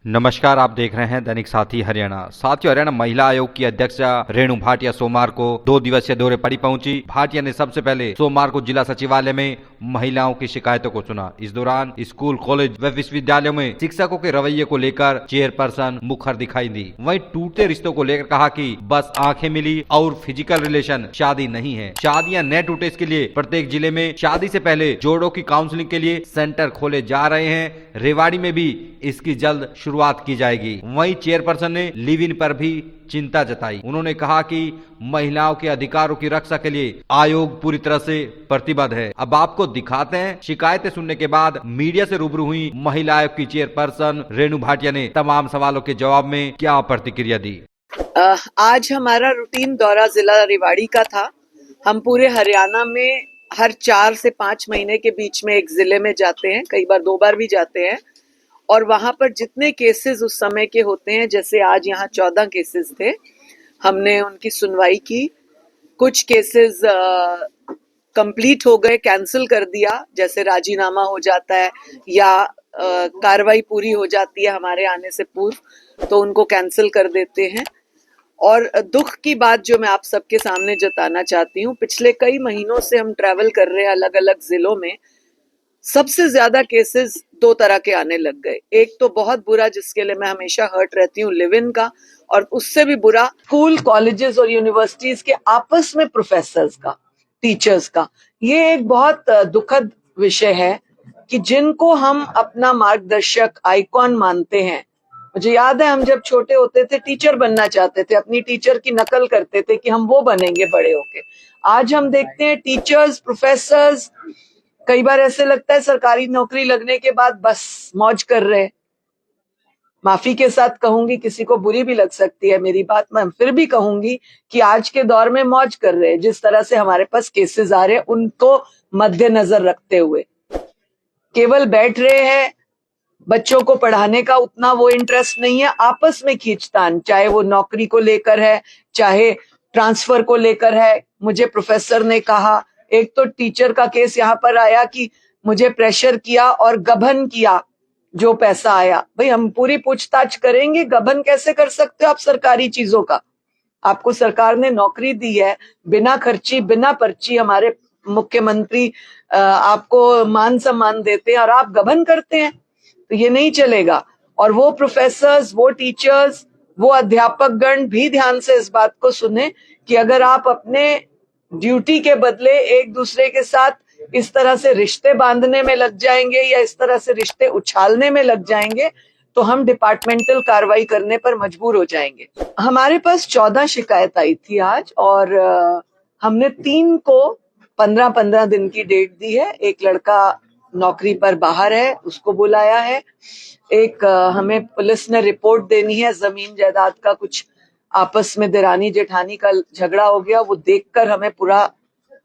नमस्कार, आप देख रहे हैं दैनिक साथी हरियाणा। साथियों, हरियाणा महिला आयोग की अध्यक्ष रेणु भाटिया सोमवार को 2 दिवसीय दौरे पर पहुंची। भाटिया ने सबसे पहले सोमवार को जिला सचिवालय में महिलाओं की शिकायतों को सुना। इस दौरान स्कूल, कॉलेज व विश्वविद्यालयों में शिक्षकों के रवैये को लेकर चेयरपर्सन मुखर दिखाई दी। वहीं टूटते रिश्तों को लेकर कहा कि बस आंखें मिली और फिजिकल रिलेशन शादी नहीं है। शादियां न टूटे इसके लिए प्रत्येक जिले में शादी से पहले जोड़ों की काउंसलिंग के लिए सेंटर खोले जा रहे हैं। रेवाड़ी में भी इसकी जल्द शुरुआत की जाएगी। वहीं चेयरपर्सन ने लिव इन पर भी चिंता जताई। उन्होंने कहा कि महिलाओं के अधिकारों की रक्षा के लिए आयोग पूरी तरह से प्रतिबद्ध है। अब आपको दिखाते हैं शिकायतें सुनने के बाद मीडिया से रूबरू हुई महिला आयोग की चेयरपर्सन रेणु भाटिया ने तमाम सवालों के जवाब में क्या प्रतिक्रिया दी। आज हमारा रूटीन दौरा जिला रेवाड़ी का था। हम पूरे हरियाणा में हर 4 से 5 महीने के बीच में एक जिले में जाते हैं, कई बार 2 बार भी जाते हैं, और वहां पर जितने केसेस उस समय के होते हैं, जैसे आज यहाँ 14 केसेस थे, हमने उनकी सुनवाई की। कुछ केसेस कंप्लीट हो गए, कैंसिल कर दिया, जैसे राजीनामा हो जाता है या कार्रवाई पूरी हो जाती है हमारे आने से पूर्व, तो उनको कैंसिल कर देते हैं। और दुख की बात जो मैं आप सबके सामने जताना चाहती हूँ, पिछले कई महीनों से हम ट्रैवल कर रहे हैं अलग अलग जिलों में। सबसे ज्यादा केसेस 2 तरह के आने लग गए। एक तो बहुत बुरा, जिसके लिए मैं हमेशा हर्ट रहती हूँ, लिव इन का, और उससे भी बुरा स्कूल, कॉलेजेस और यूनिवर्सिटीज के आपस में प्रोफेसर्स का, टीचर्स का। ये एक बहुत दुखद विषय है कि जिनको हम अपना मार्गदर्शक, आइकॉन मानते हैं। मुझे याद है, हम जब छोटे होते थे टीचर बनना चाहते थे, अपनी टीचर की नकल करते थे कि हम वो बनेंगे बड़े होके। आज हम देखते हैं टीचर्स, प्रोफेसर्स, कई बार ऐसे लगता है सरकारी नौकरी लगने के बाद बस मौज कर रहे। माफी के साथ कहूंगी, किसी को बुरी भी लग सकती है मेरी बात, मैं फिर भी कहूंगी कि आज के दौर में मौज कर रहे हैं। जिस तरह से हमारे पास केसेस आ रहे हैं, उनको मद्देनजर रखते हुए केवल बैठ रहे हैं। बच्चों को पढ़ाने का उतना वो इंटरेस्ट नहीं है। आपस में खींचतान, चाहे वो नौकरी को लेकर है, चाहे ट्रांसफर को लेकर है। मुझे प्रोफेसर ने कहा, एक तो टीचर का केस यहाँ पर आया कि मुझे प्रेशर किया और गबन किया जो पैसा आया। भाई, हम पूरी पूछताछ करेंगे। गबन कैसे कर सकते हो आप सरकारी चीजों का? आपको सरकार ने नौकरी दी है, बिना खर्ची, बिना पर्ची हमारे मुख्यमंत्री आपको मान सम्मान देते हैं, और आप गबन करते हैं, तो ये नहीं चलेगा। और वो प्रोफेसर्स, वो टीचर्स, वो अध्यापक गण भी ध्यान से इस बात को सुने कि अगर आप अपने ड्यूटी के बदले एक दूसरे के साथ इस तरह से रिश्ते बांधने में लग जाएंगे या इस तरह से रिश्ते उछालने में लग जाएंगे, तो हम डिपार्टमेंटल कार्रवाई करने पर मजबूर हो जाएंगे। हमारे पास 14 शिकायत आई थी आज, और हमने 3 को 15-15 दिन की डेट दी है। एक लड़का नौकरी पर बाहर है, उसको बुलाया है। एक हमें पुलिस ने रिपोर्ट देनी है, जमीन जायदाद का कुछ आपस में देरानी जेठानी का झगड़ा हो गया, वो देखकर हमें पूरा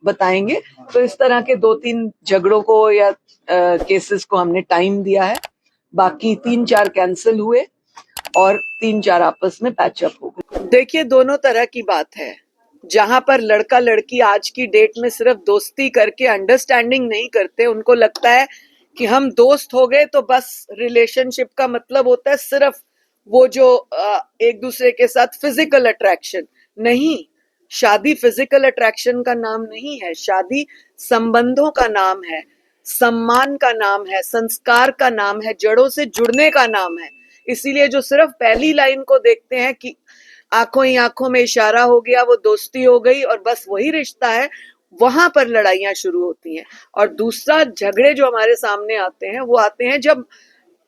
बताएंगे। तो इस तरह के 2-3 झगड़ों को या केसेस को हमने टाइम दिया है। बाकी 3-4 कैंसिल हुए और 3-4 आपस में पैचअप हो गए। देखिए, दोनों तरह की बात है। जहां पर लड़का लड़की आज की डेट में सिर्फ दोस्ती करके अंडरस्टैंडिंग नहीं करते, उनको लगता है कि हम दोस्त हो गए तो बस रिलेशनशिप का मतलब होता है सिर्फ वो जो एक दूसरे के साथ फिजिकल अट्रैक्शन। नहीं, शादी फिजिकल अट्रैक्शन का नाम नहीं है। शादी संबंधों का नाम है, सम्मान का नाम है, संस्कार का नाम है, जड़ों से जुड़ने का नाम है। इसीलिए जो सिर्फ पहली लाइन को देखते हैं कि आंखों ही आंखों में इशारा हो गया, वो दोस्ती हो गई और बस वही रिश्ता है, वहां पर लड़ाइयां शुरू होती हैं। और दूसरा, झगड़े जो हमारे सामने आते हैं, वो आते हैं जब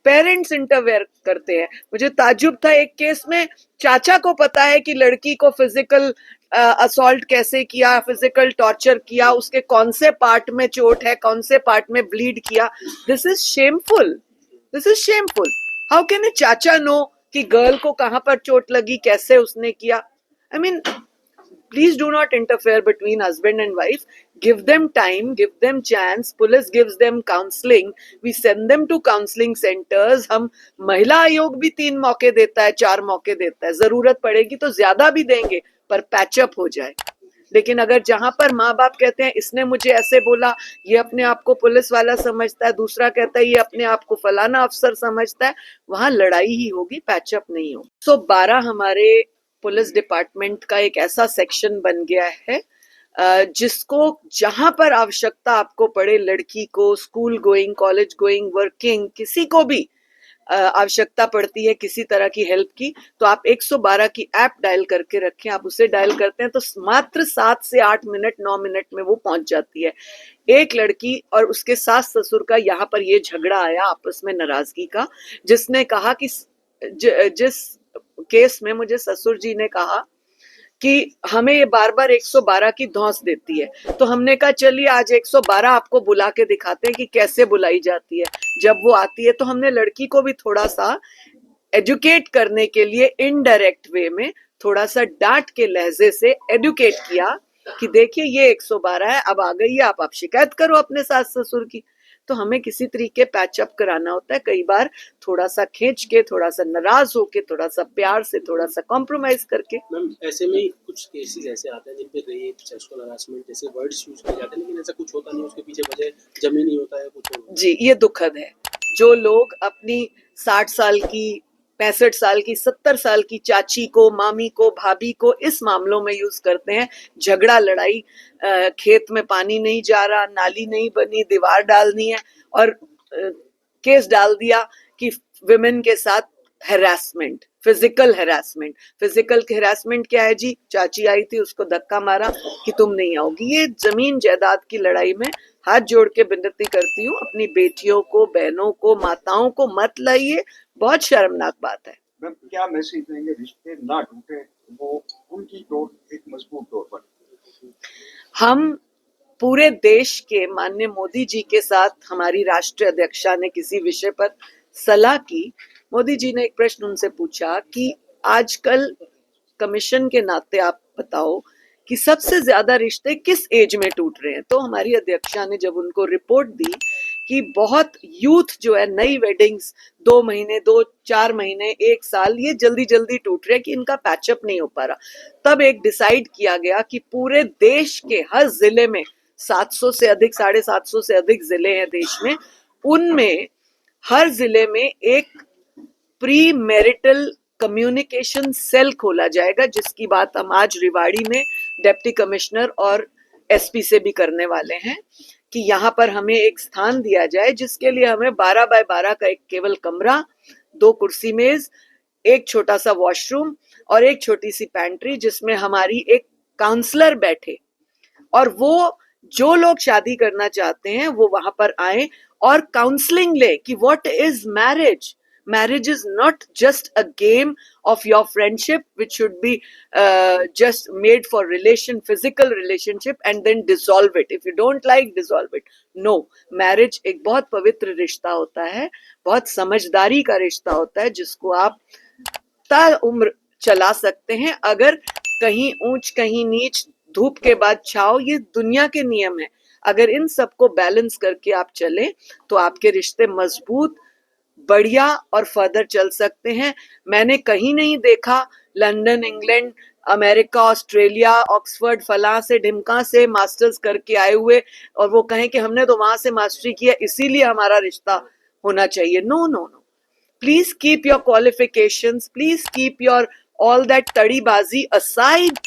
पेरेंट्स इंटरवेयर करते हैं। मुझे ताज्जुब था, एक केस में चाचा को पता है कि लड़की को फिजिकल असॉल्ट कैसे किया, फिजिकल टॉर्चर किया, उसके कौन से पार्ट में चोट है, कौन से पार्ट में ब्लीड किया। This is shameful, this is shameful. How can a चाचा नो कि गर्ल को कहां पर चोट लगी, कैसे उसने किया? I mean, please do not interfere between husband and wife. Give them time, give them chance. Police gives them counseling. We send them to counseling centers. हम महिला आयोग भी 3 मौके देता है, 4 मौके देता है। जरूरत पड़ेगी तो ज्यादा भी देंगे, पर पैचअप हो जाए। लेकिन अगर जहां पर माँ बाप कहते हैं इसने मुझे ऐसे बोला, ये अपने आप को पुलिस वाला समझता है, दूसरा कहता है ये अपने आप को फलाना अफसर समझता है, वहां लड़ाई ही होगी, पैचअप नहीं होगी। 112 हमारे पुलिस डिपार्टमेंट का एक ऐसा सेक्शन बन गया है जिसको जहां पर आवश्यकता आपको पड़े, लड़की को, school going, college going, working, किसी को भी आवश्यकता पड़ती है किसी तरह की हेल्प की, तो आप 112 की ऐप डायल करके रखें। आप उसे डायल करते हैं तो मात्र 7 से 8 मिनट, 9 मिनट में वो पहुंच जाती है। एक लड़की और उसके सास ससुर का यहाँ पर ये झगड़ा आया आपस में नाराजगी का, जिसने कहा कि जिस केस में मुझे ससुर जी ने कहा कि हमें ये बार बार 112 की धौंस देती है, तो हमने कहा चलिए आज 112 आपको बुला के दिखाते हैं कि कैसे बुलाई जाती है। जब वो आती है तो हमने लड़की को भी थोड़ा सा एजुकेट करने के लिए इनडायरेक्ट वे में थोड़ा सा डांट के लहजे से एडुकेट किया कि देखिए ये 112 है, अब आ गई है, आप शिकायत करो अपने सास ससुर की। तो हमें किसी तरीके पैचअप कराना होता है, कई बार थोड़ा सा खींच के, थोड़ा सा नाराज होके, थोड़ा सा प्यार से, थोड़ा सा कॉम्प्रोमाइज करके। मैम ऐसे में कुछ केसेस ऐसे आते हैं जिन पे रेप, सेक्सुअल हरासमेंट जैसे वर्ड्स यूज किए जाते हैं, लेकिन ऐसा कुछ होता नहीं, उसके पीछे वजह जमीनी होता है कुछ और। जी, ये दुखद है। जो लोग अपनी 60 साल की, 65 साल की, 70 साल की चाची को, मामी को, भाभी को इस मामलों में यूज करते हैं, झगड़ा लड़ाई, खेत में पानी नहीं जा रहा, नाली नहीं बनी, दीवार डालनी है और केस डाल दिया कि विमेन के साथ harassment, physical harassment. Physical harassment क्या है जी? चाची आई थी, उसको धक्का मारा कि तुम नहीं आओगी। ये जमीन जायदाद की लड़ाई में हाथ जोड़ के विनती करती हूँ, अपनी बेटियों को, बहनों को, माताओं को मत लाइए, बहुत शर्मनाक बात है। मैम क्या मैसेज देंगे? रिश्ते ना टूटे, वो उनकी डोर एक मजबूत डोर बने। हम पूरे देश के माननीय मोदी जी के साथ, हमारी राष्ट्रीय अध्यक्षा ने किसी विषय पर सलाह की। मोदी जी ने एक प्रश्न उनसे पूछा कि आजकल कमीशन के नाते आप बताओ कि सबसे ज्यादा रिश्ते किस एज में टूट रहे हैं। तो हमारी अध्यक्षा ने जब उनको रिपोर्ट दी कि बहुत यूथ जो है, नई वेडिंग्स 2 महीने, 4 महीने, 1 साल, ये जल्दी जल्दी टूट रहे हैं कि इनका पैचअप नहीं हो पा रहा, तब एक डिसाइड किया गया कि पूरे देश के हर जिले में 700 से अधिक, 750 से अधिक जिले हैं देश में, उनमें हर जिले में एक प्री मैरिटल कम्युनिकेशन सेल खोला जाएगा, जिसकी बात हम आज रिवाड़ी में डिप्टी कमिश्नर और एसपी से भी करने वाले हैं कि यहाँ पर हमें एक स्थान दिया जाए जिसके लिए हमें 12 बाय 12 का एक केवल कमरा, 2 कुर्सी मेज, एक छोटा सा वॉशरूम और एक छोटी सी पैंट्री, जिसमें हमारी एक काउंसलर बैठे और वो जो लोग शादी करना चाहते हैं वो वहां पर आए और काउंसलिंग ले कि what is marriage. Marriage is not just a game of your friendship, which should be just made for physical relationship and then dissolve it. If you don't like, dissolve it. No, marriage एक बहुत पवित्र रिश्ता होता है, बहुत समझदारी का रिश्ता होता है, जिसको आप ता उम्र चला सकते हैं। अगर कहीं ऊंच कहीं नीच, धूप के बाद छाव, ये दुनिया के नियम है। अगर इन सबको बैलेंस करके आप चले तो आपके रिश्ते मजबूत, बढ़िया और फर्दर चल सकते हैं। मैंने कहीं नहीं देखा London, England, America, Australia, Oxford, फलां से ढिमका से मास्टर्स करके आए हुए और वो कहें कि हमने तो वहां से मास्टरी किया इसीलिए हमारा रिश्ता होना चाहिए। No no no, please keep your qualifications, please keep your all that तड़ीबाजी असाइड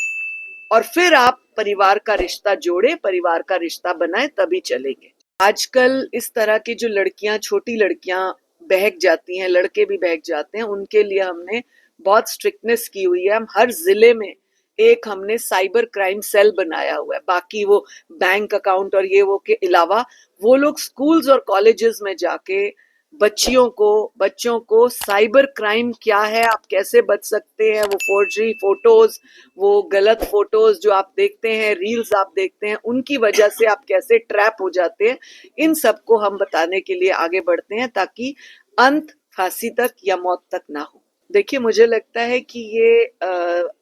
और फिर आप परिवार का रिश्ता जोड़े, परिवार का रिश्ता बनाए, तभी चलेंगे। आजकल इस तरह की जो लड़कियां, छोटी लड़कियां बहक जाती हैं, लड़के भी बहक जाते हैं, उनके लिए हमने बहुत स्ट्रिक्टनेस की हुई है। हम हर जिले में एक हमने साइबर क्राइम सेल बनाया हुआ है। बाकी वो बैंक अकाउंट और ये वो के अलावा वो लोग स्कूल्स और कॉलेजेस में जाके बच्चों को साइबर क्राइम क्या है, आप कैसे बच सकते हैं, वो फोर्जरी फोटोज, वो गलत फोटोज जो आप देखते हैं, रील्स आप देखते हैं, उनकी वजह से आप कैसे ट्रैप हो जाते हैं, इन सबको हम बताने के लिए आगे बढ़ते हैं ताकि अंत फांसी तक या मौत तक ना हो। देखिए, मुझे लगता है कि ये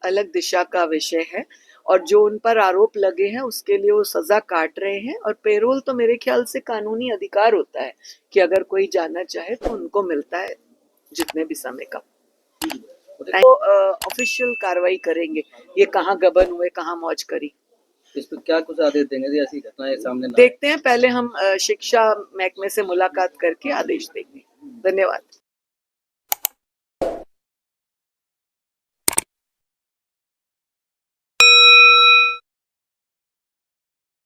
अलग दिशा का विषय है और जो उन पर आरोप लगे हैं उसके लिए वो सजा काट रहे हैं। और पेरोल तो मेरे ख्याल से कानूनी अधिकार होता है कि अगर कोई जाना चाहे तो उनको मिलता है जितने भी समय का। तो ऑफिशियल कार्रवाई करेंगे, ये कहाँ गबन हुए, कहाँ मौज करी। इस पर क्या कुछ आदेश देंगे जी ऐसी घटनाएं सामने ना आए? देखते हैं, पहले हम शिक्षा महकमे से मुलाकात करके आदेश देंगे। धन्यवाद।